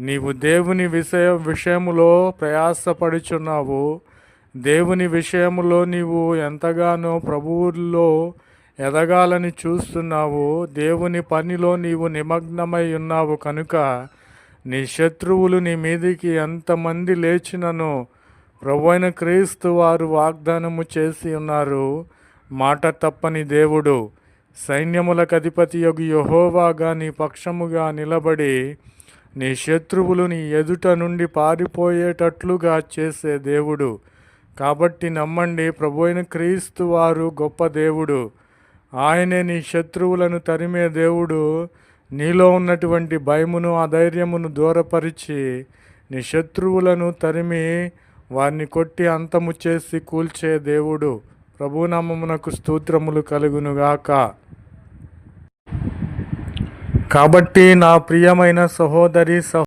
నీవు దేవుని విషయములో ప్రయాసపడుచున్నావు. దేవుని విషయములో నీవు ఎంతగానో ప్రభువులో ఎదగాలని చూస్తున్నావు. దేవుని పనిలో నీవు నిమగ్నమై ఉన్నావు కనుక నీ శత్రువులు నీ మీదికి ఎంతమంది లేచినను ప్రభువైన క్రీస్తు వారు వాగ్దానము చేసి ఉన్నారు. మాట తప్పని దేవుడు, సైన్యములకు అధిపతియగు యెహోవాగా నీ పక్షముగా నిలబడి నీ శత్రువులు నీ ఎదుట నుండి పారిపోయేటట్లుగా చేసే దేవుడు. కాబట్టి నమ్మండి, ప్రభువైన క్రీస్తు వారు గొప్ప దేవుడు. ఆయనే నీ శత్రువులను తరిమే దేవుడు. నీలో ఉన్నటువంటి భయమును అధైర్యమును దూరపరిచి నీ శత్రువులను తరిమి వారిని కొట్టి అంతము చేసి కూల్చే దేవుడు. ప్రభునామమునకు స్తోత్రములు కలుగునుగాక. కాబట్టి నా ప్రియమైన సహోదరి